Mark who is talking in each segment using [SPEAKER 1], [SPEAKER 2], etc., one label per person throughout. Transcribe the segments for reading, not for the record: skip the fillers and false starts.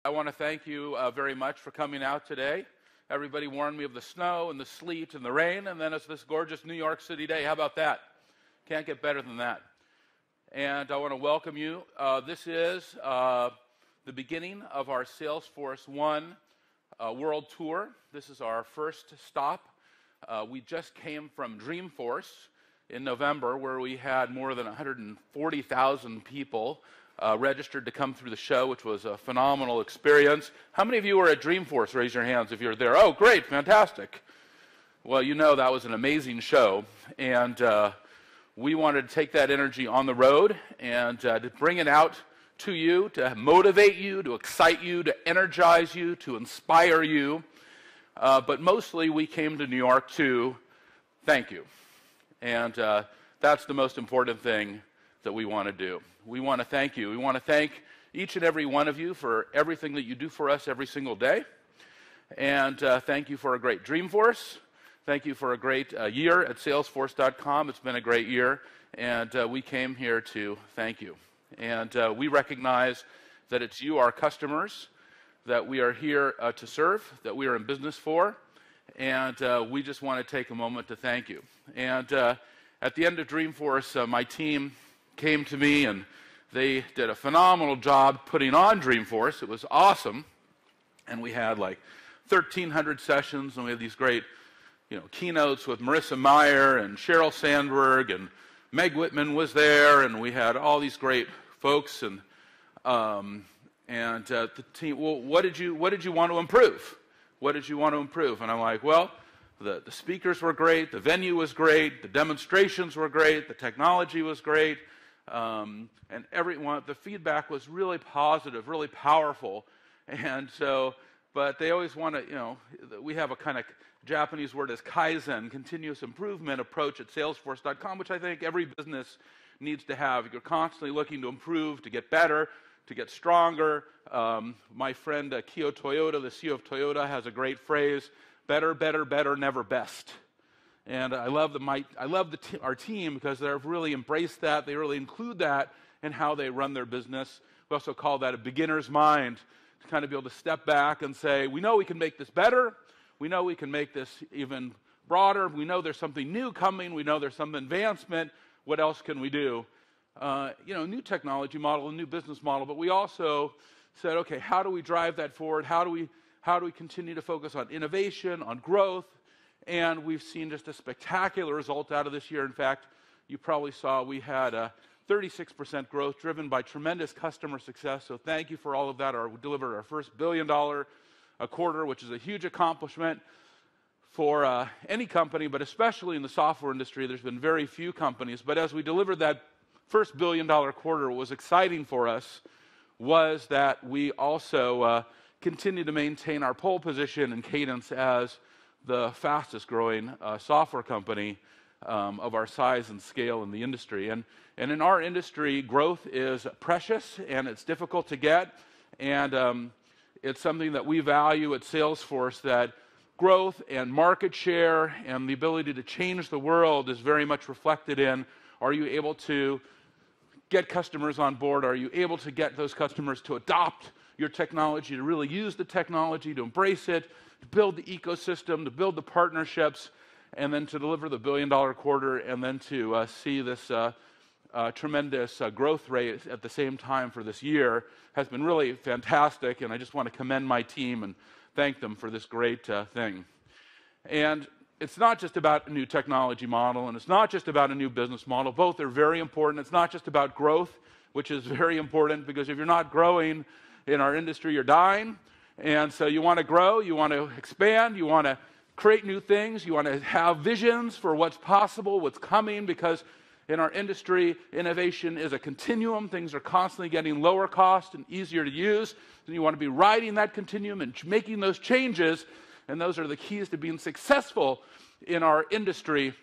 [SPEAKER 1] I want to thank you very much for coming out today. Everybody warned me of the snow and the sleet and the rain, and then it's this gorgeous New York City day. How about that? Can't get better than that. And I want to welcome you. This is the beginning of our Salesforce1 World Tour. This is our first stop. We just came from Dreamforce in November, where we had more than 140,000 people registered to come through the show, which was a phenomenal experience. How many of you were at Dreamforce? Raise your hands if you're there. Oh, great, fantastic. Well, you know that was an amazing show, and we wanted to take that energy on the road and to bring it out to you, to motivate you, to excite you, to energize you, to inspire you. But mostly we came to New York to thank you. And that's the most important thing that we want to do. We want to thank you. We want to thank each and every one of you for everything that you do for us every single day. And thank you for a great Dreamforce. Thank you for a great year at Salesforce.com. It's been a great year. And we came here to thank you. And we recognize that it's you, our customers, that we are here to serve, that we are in business for. And we just want to take a moment to thank you. And at the end of Dreamforce, my team came to me and they did a phenomenal job putting on Dreamforce. It was awesome. And we had like 1,300 sessions, and we had these great keynotes with Marissa Meyer and Sheryl Sandberg, and Meg Whitman was there, and we had all these great folks. And the team, well, what did you want to improve? What did you want to improve? And I'm like, well, the speakers were great, the venue was great, the demonstrations were great, the technology was great, and the feedback was really positive, really powerful. And so, but they always want to, we have a kind of Japanese word as Kaizen, continuous improvement approach at Salesforce.com, which I think every business needs to have. You're constantly looking to improve, to get better, to get stronger. My friend Kiyo Toyota, the CEO of Toyota, has a great phrase: better, better, better, never best. And I love our team because they've really embraced that. They really include that in how they run their business. We also call that a beginner's mind, to kind of be able to step back and say, we know we can make this better. We know we can make this even broader. We know there's something new coming. We know there's some advancement. What else can we do? New technology model, a new business model. But we also said, okay, how do we drive that forward? How do we continue to focus on innovation, on growth? And we've seen just a spectacular result out of this year. In fact, you probably saw we had a 36% growth driven by tremendous customer success. So thank you for all of that. We delivered our first $1 billion a quarter, which is a huge accomplishment for any company, but especially in the software industry. There's been very few companies. But as we delivered that first $1 billion quarter, what was exciting for us was that we also continue to maintain our pole position in Cadence as the fastest growing software company of our size and scale in the industry. And in our industry, growth is precious and it's difficult to get. And it's something that we value at Salesforce, that growth and market share and the ability to change the world is very much reflected in, are you able to get customers on board? Are you able to get those customers to adopt your technology, to really use the technology, to embrace it, to build the ecosystem, to build the partnerships, and then to deliver the $1 billion quarter, and then to see this tremendous growth rate at the same time for this year has been really fantastic. And I just want to commend my team and thank them for this great thing. And it's not just about a new technology model, and it's not just about a new business model. Both are very important. It's not just about growth, which is very important, because if you're not growing in our industry, you're dying. And so you want to grow, you want to expand, you want to create new things, you want to have visions for what's possible, what's coming, because in our industry, innovation is a continuum. Things are constantly getting lower cost and easier to use. And you want to be riding that continuum and making those changes. And those are the keys to being successful in our industry.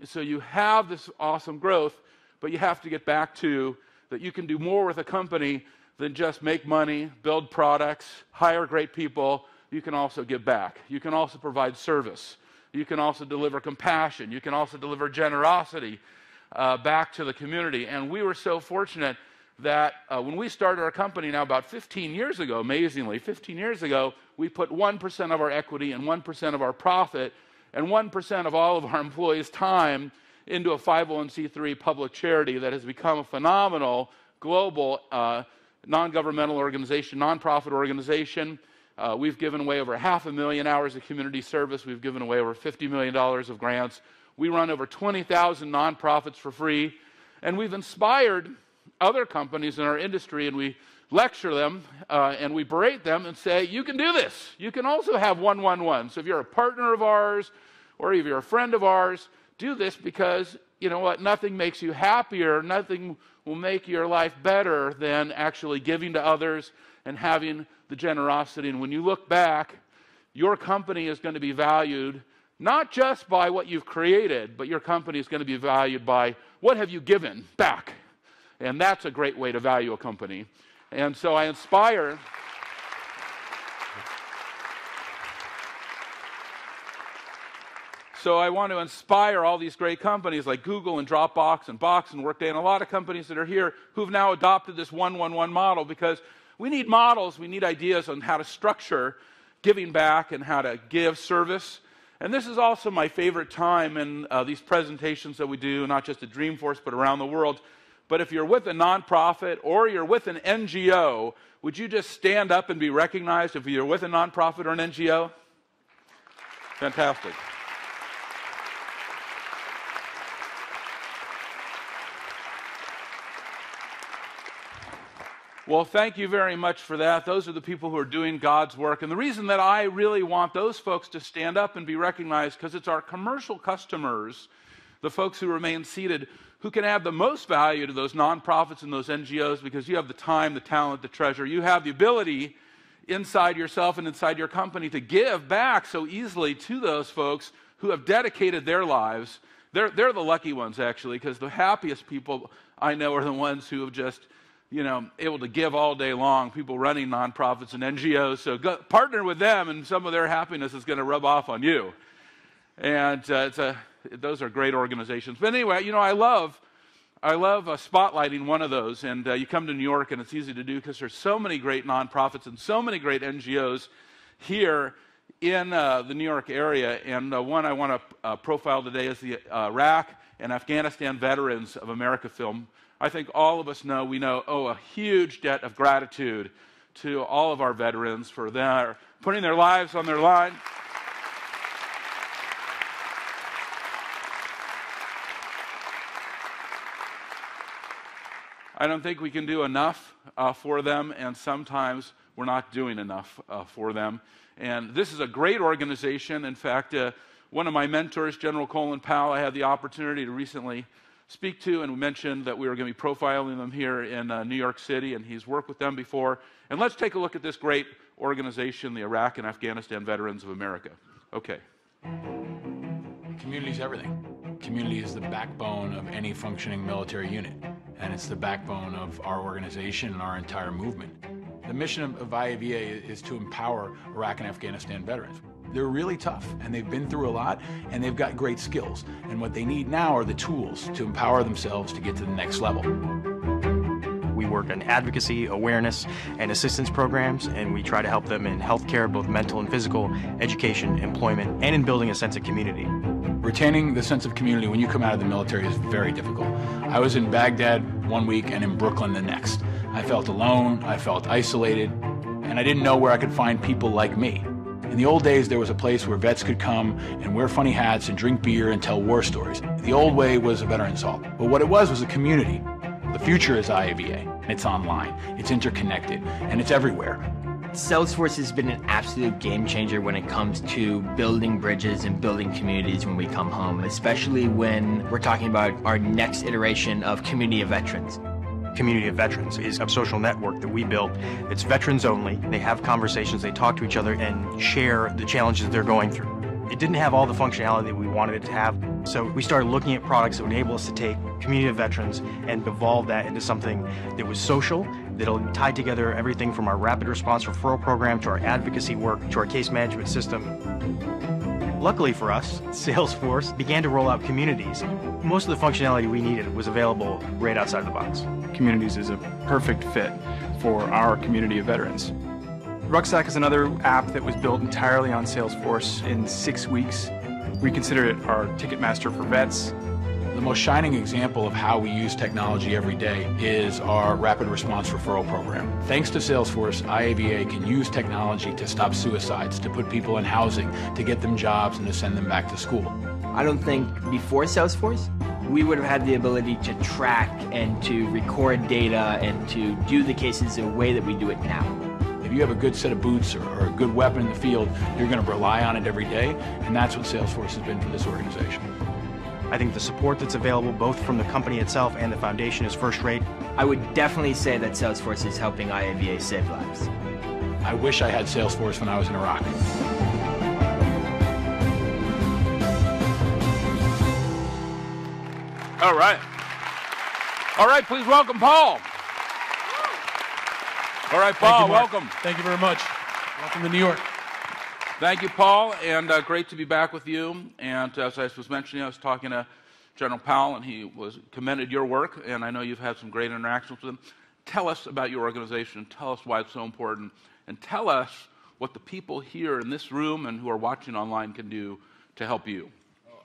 [SPEAKER 1] So you have this awesome growth, but you have to get back to that you can do more with a company than just make money, build products, hire great people. You can also give back. You can also provide service. You can also deliver compassion. You can also deliver generosity back to the community. And we were so fortunate that when we started our company now about 15 years ago, amazingly, 15 years ago, we put 1% of our equity and 1% of our profit and 1% of all of our employees' time into a 501c3 public charity that has become a phenomenal global non-governmental organization, nonprofit organization. We've given away over 500,000 hours of community service. We've given away over $50 million of grants. We run over 20,000 nonprofits for free. And we've inspired other companies in our industry, and we lecture them and we berate them and say, you can do this. You can also have 1-1-1. So if you're a partner of ours or if you're a friend of ours, do this, because you know what? Nothing makes you happier, nothing will make your life better than actually giving to others and having the generosity. And when you look back, your company is going to be valued not just by what you've created, but your company is going to be valued by what have you given back. And that's a great way to value a company. And so I inspire So I want to inspire all these great companies like Google and Dropbox and Box and Workday and a lot of companies that are here who've now adopted this 1-1-1 model, because we need models, we need ideas on how to structure giving back and how to give service. And this is also my favorite time in these presentations that we do, not just at Dreamforce, but around the world. But if you're with a nonprofit or you're with an NGO, would you just stand up and be recognized if you're with a nonprofit or an NGO? Fantastic. Well, thank you very much for that. Those are the people who are doing God's work. And the reason that I really want those folks to stand up and be recognized, because it's our commercial customers, the folks who remain seated, who can add the most value to those nonprofits and those NGOs, because you have the time, the talent, the treasure. You have the ability inside yourself and inside your company to give back so easily to those folks who have dedicated their lives. They're the lucky ones, actually, because the happiest people I know are the ones who have just, able to give all day long, people running nonprofits and NGOs. So partner with them, and some of their happiness is going to rub off on you. And those are great organizations. But anyway, I love spotlighting one of those. And you come to New York, and it's easy to do because there's so many great nonprofits and so many great NGOs here in the New York area. And one I want to profile today is the Iraq and Afghanistan Veterans of America film. I think all of us know, owe a huge debt of gratitude to all of our veterans for putting their lives on their line. I don't think we can do enough for them, and sometimes we're not doing enough for them. And this is a great organization. In fact, one of my mentors, General Colin Powell, I had the opportunity to recently speak to, and we mentioned that we were going to be profiling them here in New York City, and he's worked with them before. And let's take a look at this great organization, the Iraq and Afghanistan Veterans of America. Okay.
[SPEAKER 2] Community is everything. Community is the backbone of any functioning military unit, and it's the backbone of our organization and our entire movement. The mission of IAVA is to empower Iraq and Afghanistan veterans. They're really tough, and they've been through a lot, and they've got great skills. And what they need now are the tools to empower themselves to get to the next level.
[SPEAKER 3] We work on advocacy, awareness, and assistance programs, and we try to help them in healthcare, both mental and physical, education, employment, and in building a sense of community.
[SPEAKER 2] Retaining the sense of community when you come out of the military is very difficult. I was in Baghdad one week and in Brooklyn the next. I felt alone, I felt isolated, and I didn't know where I could find people like me. In the old days, there was a place where vets could come and wear funny hats and drink beer and tell war stories. The old way was a veterans hall. But what it was a community. The future is IAVA, and it's online, it's interconnected, and it's everywhere.
[SPEAKER 4] Salesforce has been an absolute game changer when it comes to building bridges and building communities when we come home, especially when we're talking about our next iteration of Community of Veterans.
[SPEAKER 3] Community of Veterans is a social network that we built. It's veterans only. They have conversations, they talk to each other and share the challenges they're going through. It didn't have all the functionality that we wanted it to have, so we started looking at products that would enable us to take Community of Veterans and evolve that into something that was social, that'll tie together everything from our rapid response referral program to our advocacy work to our case management system. Luckily for us, Salesforce began to roll out communities. Most of the functionality we needed was available right outside the box.
[SPEAKER 5] communities is a perfect fit for our community of veterans. Rucksack is another app that was built entirely on Salesforce in 6 weeks. We consider it our Ticketmaster for vets.
[SPEAKER 2] The most shining example of how we use technology every day is our rapid response referral program. Thanks to Salesforce, IAVA can use technology to stop suicides, to put people in housing, to get them jobs, and to send them back to school.
[SPEAKER 4] I don't think before Salesforce, we would have had the ability to track and to record data and to do the cases the way that we do it now.
[SPEAKER 2] If you have a good set of boots or a good weapon in the field, you're going to rely on it every day, and that's what Salesforce has been for this organization.
[SPEAKER 3] I think the support that's available both from the company itself and the foundation is first rate.
[SPEAKER 4] I would definitely say that Salesforce is helping IAVA save lives.
[SPEAKER 2] I wish I had Salesforce when I was in Iraq.
[SPEAKER 1] All right. All right, please welcome Paul. All right, Paul, welcome.
[SPEAKER 6] Thank you very much. Welcome to New York.
[SPEAKER 1] Thank you, Paul, and great to be back with you. And as I was mentioning, I was talking to General Powell, and he commended your work, and I know you've had some great interactions with him. Tell us about your organization. Tell us why it's so important, and tell us what the people here in this room and who are watching online can do to help you.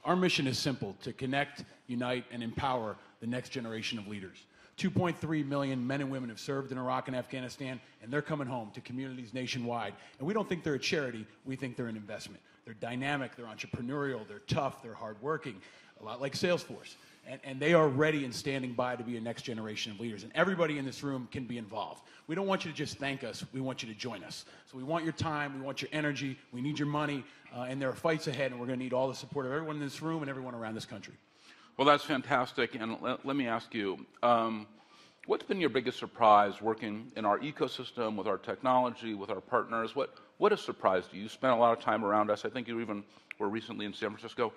[SPEAKER 6] Our mission is simple: to connect, unite, and empower the next generation of leaders. 2.3 million men and women have served in Iraq and Afghanistan, and they're coming home to communities nationwide. And we don't think they're a charity, we think they're an investment. They're dynamic, they're entrepreneurial, they're tough, they're hardworking, a lot like Salesforce. And they are ready and standing by to be a next generation of leaders. And everybody in this room can be involved. We don't want you to just thank us, we want you to join us. So we want your time, we want your energy, we need your money, and there are fights ahead, and we're going to need all the support of everyone in this room and everyone around this country.
[SPEAKER 1] Well, that's fantastic, and let me ask you, what's been your biggest surprise working in our ecosystem, with our technology, with our partners? What has surprised you? You spent a lot of time around us. I think you even were recently in San Francisco.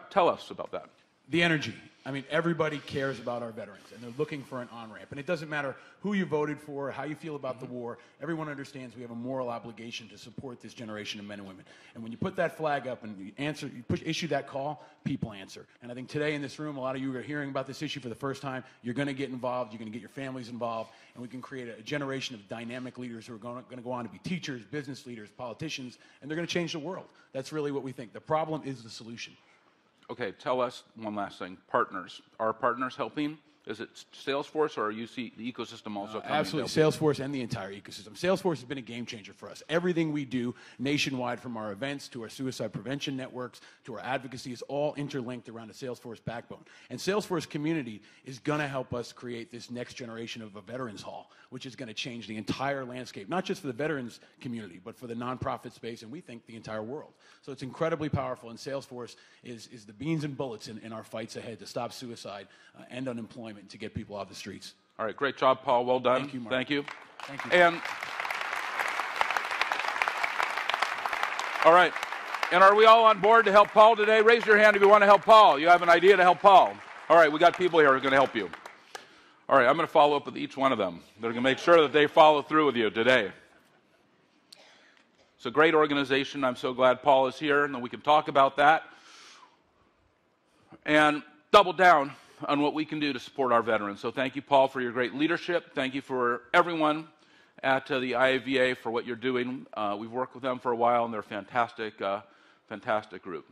[SPEAKER 1] Tell us about that.
[SPEAKER 6] The energy. I mean, everybody cares about our veterans, and they're looking for an on-ramp. And it doesn't matter who you voted for, how you feel about the war. Everyone understands we have a moral obligation to support this generation of men and women. And when you put that flag up and you issue that call, people answer. And I think today in this room, a lot of you are hearing about this issue for the first time. You're going to get involved. You're going to get your families involved. And we can create a generation of dynamic leaders who are going to go on to be teachers, business leaders, politicians, and they're going to change the world. That's really what we think. The problem is the solution.
[SPEAKER 1] Okay, tell us one last thing. Partners. Are partners helping? Is it Salesforce, or you see the ecosystem also coming?
[SPEAKER 6] Absolutely, Salesforce and the entire ecosystem. Salesforce has been a game changer for us. Everything we do nationwide, from our events to our suicide prevention networks to our advocacy, is all interlinked around a Salesforce backbone. And Salesforce community is going to help us create this next generation of a veterans hall, which is going to change the entire landscape, not just for the veterans community, but for the nonprofit space, and we think the entire world. So it's incredibly powerful, and Salesforce is the beans and bullets in our fights ahead to stop suicide and unemployment, to get people off the streets.
[SPEAKER 1] All right, great job, Paul. Well done.
[SPEAKER 6] Thank you, Mark.
[SPEAKER 1] Thank you.
[SPEAKER 6] Thank you.
[SPEAKER 1] And all right, and are we all on board to help Paul today? Raise your hand if you want to help Paul. You have an idea to help Paul. All right, we got people here who are going to help you. All right, I'm going to follow up with each one of them. They're going to make sure that they follow through with you today. It's a great organization. I'm so glad Paul is here, and then we can talk about that and double down on what we can do to support our veterans. So thank you, Paul, for your great leadership. Thank you for everyone at the IAVA for what you're doing. We've worked with them for a while, and they're a fantastic group.